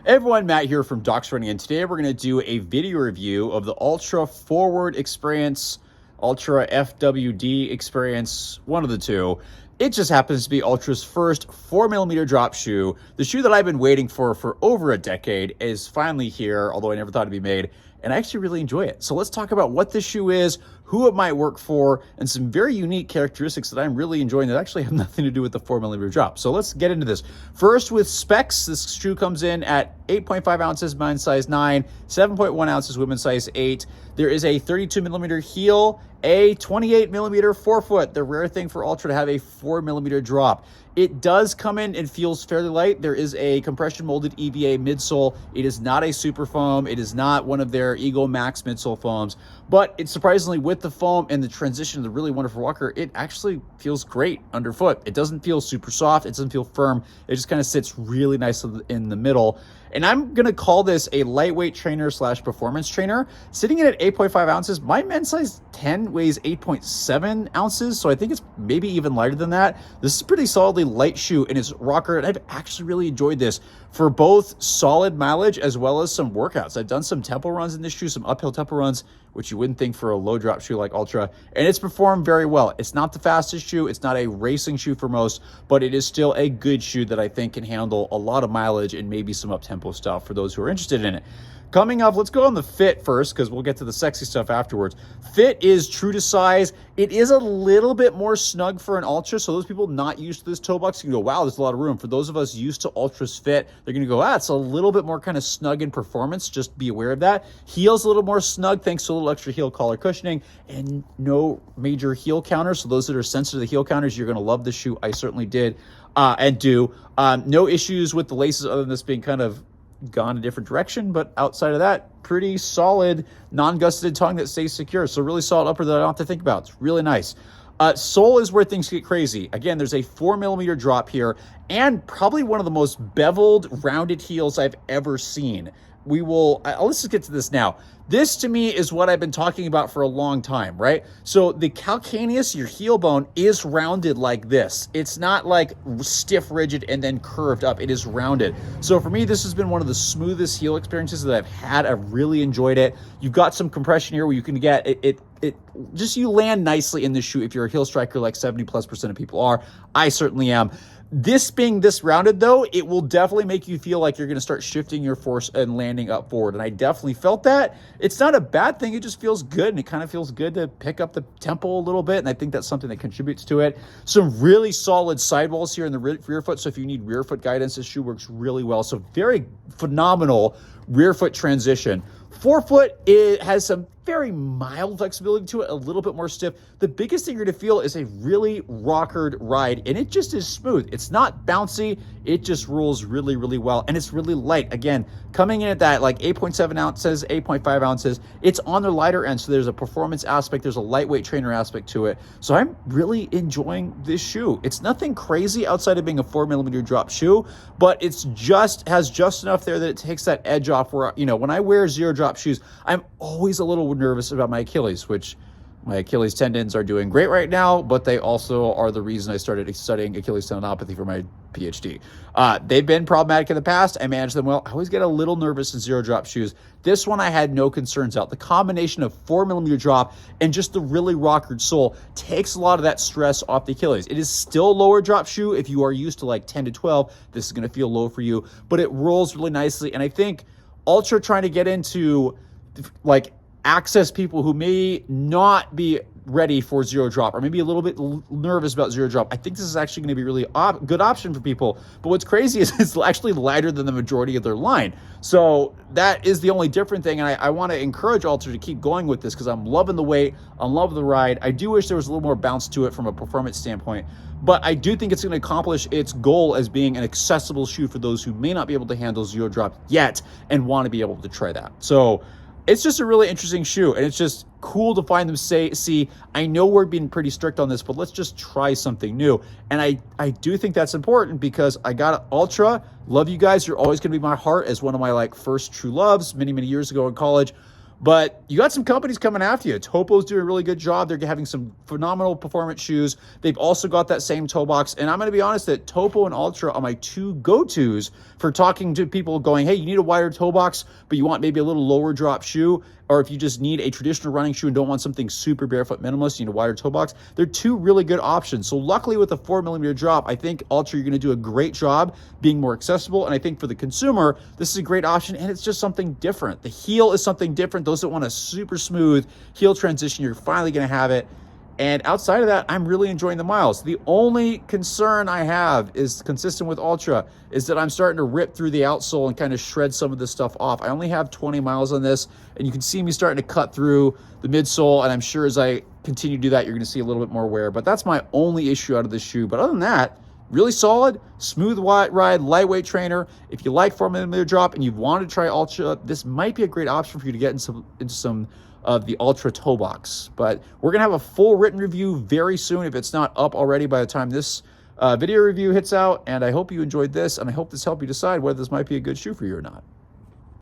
Hey everyone, Matt here from Docs Running, and today we're going to do a video review of the Altra FWD Experience, Altra FWD Experience, one of the two. It just happens to be Altra's first 4mm drop shoe. The shoe that I've been waiting for over a decade is finally here, although I never thought it'd be made, and I actually really enjoy it. So let's talk about what this shoe is, who it might work for, and some very unique characteristics that I'm really enjoying that actually have nothing to do with the 4mm drop. So let's get into this. First, with specs, this shoe comes in at 8.5 ounces, men's size 9, 7.1 ounces, women's size 8. There is a 32mm heel, a 28mm forefoot, the rare thing for Altra to have a 4mm drop. It does come in and feels fairly light. There is a compression molded EVA midsole. It is not a super foam. It is not one of their Ego Max midsole foams, but it's surprisingly, with the foam and the transition of the really wonderful walker, it actually feels great underfoot. It doesn't feel super soft. It doesn't feel firm. It just kind of sits really nice in the middle. And I'm going to call this a lightweight trainer slash performance trainer. Sitting in at 8.5 ounces, my men's size 10 weighs 8.7 ounces, so I think it's maybe even lighter than that. This is a pretty solidly light shoe, and it's rocker, and I've actually really enjoyed this for both solid mileage as well as some workouts. I've done some tempo runs in this shoe, some uphill tempo runs, which you wouldn't think for a low drop shoe like Altra, and it's performed very well. It's not the fastest shoe, it's not a racing shoe for most, but it is still a good shoe that I think can handle a lot of mileage and maybe some up-tempo stuff for those who are interested in it. Coming up, let's go on the fit first, because we'll get to the sexy stuff afterwards. Fit is true to size. It is a little bit more snug for an Altra, so those people not used to this toe box can go, wow, there's a lot of room. For those of us used to Altra's fit, they're going to go, it's a little bit more kind of snug in performance. Just be aware of that. Heel's a little more snug thanks to a little extra heel collar cushioning and no major heel counters. So those that are sensitive to the heel counters, you're going to love this shoe. I certainly did and do. No issues with the laces other than this being kind of gone a different direction, but outside of that, pretty solid non-gusseted tongue that stays secure. So really solid upper that I don't have to think about. It's really nice. Sole is where things get crazy. Again, there's a 4mm drop here and probably one of the most beveled, rounded heels I've ever seen. Let's just get to this now. This to me is what I've been talking about for a long time, right? So the calcaneus, your heel bone, is rounded like this. It's not like stiff, rigid, and then curved up. It is rounded. So for me, this has been one of the smoothest heel experiences that I've had. I've really enjoyed it. You've got some compression here where you can get you land nicely in this shoe if you're a heel striker like 70+% of people are. I certainly am. This being this rounded, though, it will definitely make you feel like you're going to start shifting your force and landing up forward. And I definitely felt that. It's not a bad thing. It just feels good. And it kind of feels good to pick up the tempo a little bit. And I think that's something that contributes to it. Some really solid sidewalls here in the rear foot. So if you need rear foot guidance, this shoe works really well. So very phenomenal rear foot transition. Forefoot, it has some very mild flexibility to it, a little bit more stiff. The biggest thing you're going to feel is a really rockered ride, and it just is smooth. It's not bouncy. It just rolls really, really well, and it's really light. Again, coming in at that like 8.7 ounces, 8.5 ounces, it's on the lighter end, so there's a performance aspect, there's a lightweight trainer aspect to it. So I'm really enjoying this shoe. It's nothing crazy outside of being a 4mm drop shoe, but it's has just enough there that it takes that edge off where, when I wear zero drop shoes, I'm always a little nervous about my Achilles, which my Achilles tendons are doing great right now, but they also are the reason I started studying Achilles tendinopathy for my PhD. They've been problematic in the past. I manage them well. I always get a little nervous in zero drop shoes. This one I had no concerns out. The combination of 4mm drop and just the really rockered sole takes a lot of that stress off the Achilles. It is still a lower drop shoe. If you are used to like 10 to 12, this is going to feel low for you, but it rolls really nicely. And I think Altra trying to get into like access people who may not be ready for zero drop or maybe a little bit nervous about zero drop. I think this is actually going to be really good option for people. But what's crazy is it's actually lighter than the majority of their line. So that is the only different thing. And I want to encourage Altra to keep going with this because I'm loving the weight. I'm loving the ride. I do wish there was a little more bounce to it from a performance standpoint. But I do think it's going to accomplish its goal as being an accessible shoe for those who may not be able to handle zero drop yet and want to be able to try that. So it's just a really interesting shoe, and it's just cool to find them see, I know we're being pretty strict on this, but let's just try something new. And I do think that's important because I got Altra. Love you guys. You're always going to be my heart as one of my first true loves many, many years ago in college. But you got some companies coming after you. Topo's doing a really good job. They're having some phenomenal performance shoes. They've also got that same toe box. And I'm going to be honest that Topo and Altra are my two go-tos for talking to people going, hey, you need a wider toe box, but you want maybe a little lower drop shoe. Or if you just need a traditional running shoe and don't want something super barefoot minimalist, you need a wider toe box. They're two really good options. So luckily with a 4mm drop, I think Altra, you're going to do a great job being more accessible. And I think for the consumer, this is a great option, and it's just something different. The heel is something different. Those that want a super smooth heel transition, you're finally going to have it. And outside of that, I'm really enjoying the miles. The only concern I have is consistent with Altra, is that I'm starting to rip through the outsole and kind of shred some of this stuff off. I only have 20 miles on this, and you can see me starting to cut through the midsole, and I'm sure as I continue to do that, you're going to see a little bit more wear. But that's my only issue out of this shoe. But other than that, really solid, smooth ride, lightweight trainer. If you like 4mm drop and you've wanted to try Altra, this might be a great option for you to get into some of the Altra toe box. But we're gonna have a full written review very soon, if it's not up already by the time this video review hits out. And I hope you enjoyed this, and I hope this helped you decide whether this might be a good shoe for you or not.